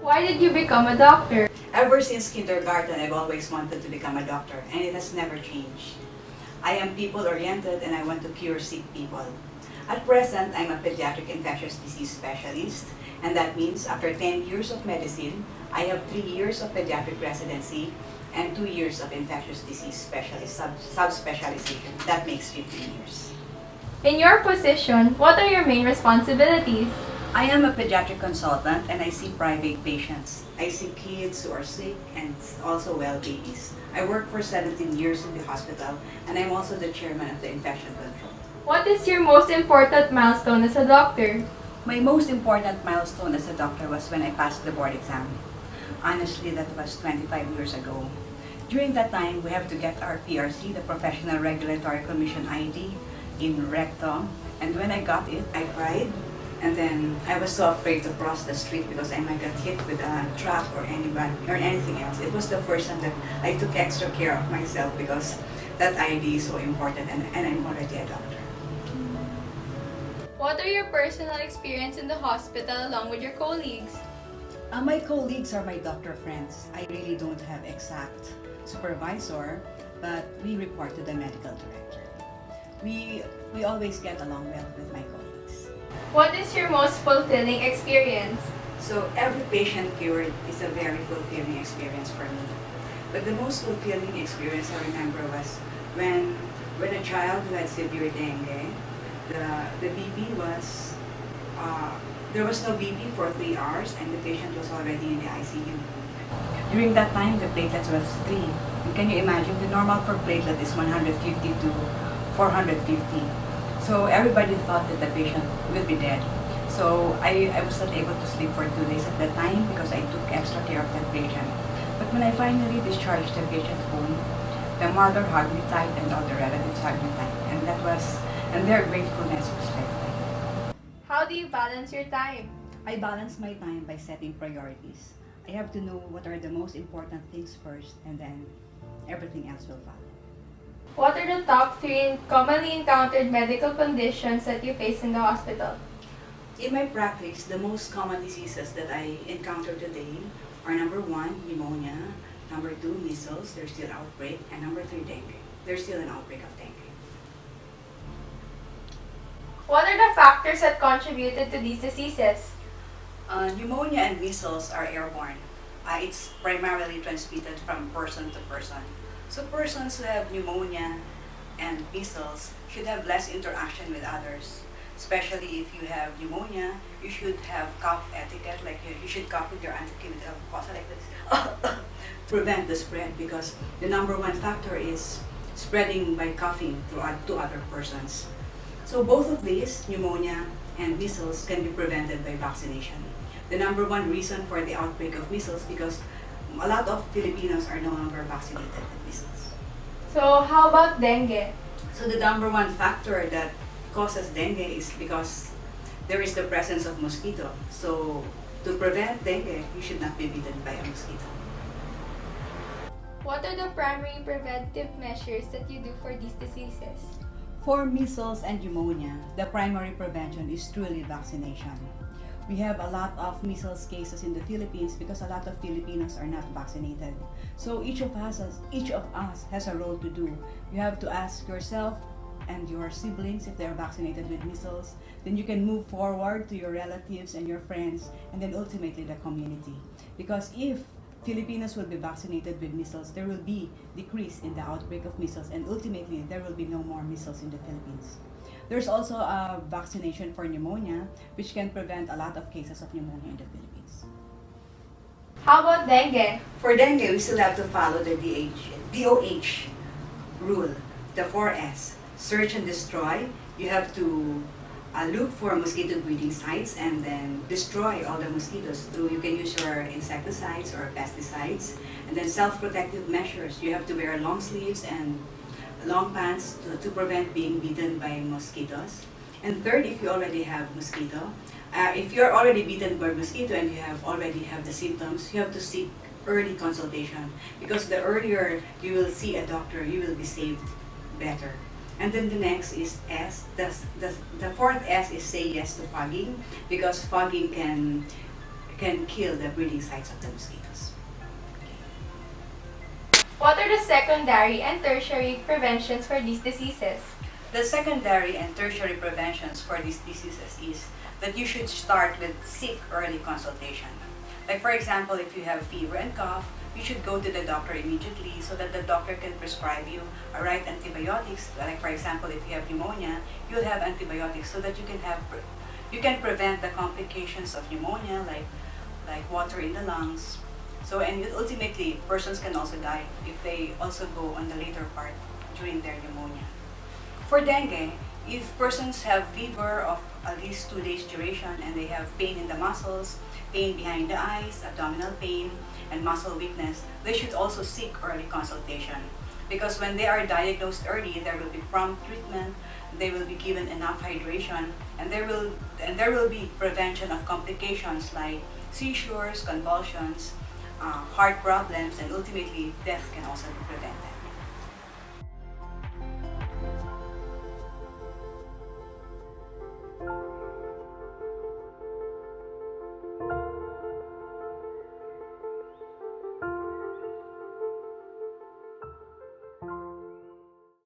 Why did you become a doctor? Ever since kindergarten, I've always wanted to become a doctor, and it has never changed. I am people-oriented and I want to cure sick people. At present, I'm a pediatric infectious disease specialist, and that means after 10 years of medicine, I have 3 years of pediatric residency and 2 years of infectious disease specialist subspecialization. That makes 15 years. In your position, what are your main responsibilities? I am a pediatric consultant and I see private patients. I see kids who are sick and also well babies. I work for 17 years in the hospital and I'm also the chairman of the infection control. What is your most important milestone as a doctor? My most important milestone as a doctor was when I passed the board exam. Honestly, that was 25 years ago. During that time, we have to get our PRC, the Professional Regulatory Commission ID, in rectum. And when I got it, I cried. And then I was so afraid to cross the street because I might get hit with a truck or anybody or anything else. It was the first time that I took extra care of myself because that ID is so important and I'm already a doctor. What are your personal experience in the hospital along with your colleagues? My colleagues are my doctor friends. I really don't have exact supervisor, but we report to the medical director. We always get along well with my colleagues. What is your most fulfilling experience? So every patient cured is a very fulfilling experience for me. But the most fulfilling experience I remember was when a child who had severe dengue, the BP was, there was no BP for 3 hours and the patient was already in the ICU. During that time, the platelets was 3. And can you imagine, the normal for platelet is 150 to 450. So everybody thought that the patient will be dead. So I was not able to sleep for 2 days at that time because I took extra care of that patient. But when I finally discharged the patient home, the mother hugged me tight and all the relatives hugged me tight. And their gratefulness was lifetime. How do you balance your time? I balance my time by setting priorities. I have to know what are the most important things first and then everything else will follow. What are the top 3 commonly encountered medical conditions that you face in the hospital? In my practice, the most common diseases that I encounter today are number 1, pneumonia, number 2, measles, there's still outbreak, and number 3, dengue. There's still an outbreak of dengue. What are the factors that contributed to these diseases? Pneumonia and measles are airborne. It's primarily transmitted from person to person. So persons who have pneumonia and measles should have less interaction with others. Especially if you have pneumonia, you should have cough etiquette, like you should cough with your antichemical mucosa like this. Prevent the spread because the number 1 factor is spreading by coughing to other persons. So both of these, pneumonia and measles, can be prevented by vaccination. The number 1 reason for the outbreak of measles because a lot of Filipinos are no longer vaccinated with measles. So how about dengue? So the number 1 factor that causes dengue is because there is the presence of mosquito. So to prevent dengue, you should not be bitten by a mosquito. What are the primary preventive measures that you do for these diseases? For measles and pneumonia, the primary prevention is truly vaccination. We have a lot of measles cases in the Philippines because a lot of Filipinos are not vaccinated. So each of us has a role to do. You have to ask yourself and your siblings if they're vaccinated with measles. Then you can move forward to your relatives and your friends and then ultimately the community. Because if Filipinos will be vaccinated with measles, there will be decrease in the outbreak of measles and ultimately there will be no more measles in the Philippines. There's also a vaccination for pneumonia which can prevent a lot of cases of pneumonia in the Philippines. How about dengue? For dengue, we still have to follow the DOH rule, the 4S. Search and destroy. You have to look for mosquito breeding sites and then destroy all the mosquitoes through, you can use your insecticides or pesticides. And then self-protective measures. You have to wear long sleeves and long pants to prevent being bitten by mosquitoes. And third, if you already have mosquito, if you're already bitten by mosquito and you already have the symptoms, you have to seek early consultation because the earlier you will see a doctor, you will be saved better. And then the next is S. The 4th S is say yes to fogging because fogging can can kill the breeding sites of the mosquitoes. What are the secondary and tertiary preventions for these diseases? The secondary and tertiary preventions for these diseases is that you should start with seek early consultation. Like for example, if you have fever and cough, you should go to the doctor immediately so that the doctor can prescribe you right antibiotics. Like for example, if you have pneumonia, you'll have antibiotics so that you can prevent the complications of pneumonia like water in the lungs. So and ultimately, persons can also die if they also go on the later part during their pneumonia. For dengue, if persons have fever of at least 2 days duration and they have pain in the muscles, pain behind the eyes, abdominal pain, and muscle weakness, they should also seek early consultation. Because when they are diagnosed early, there will be prompt treatment, they will be given enough hydration, and there will be prevention of complications like seizures, convulsions, heart problems, and ultimately death can also be prevented.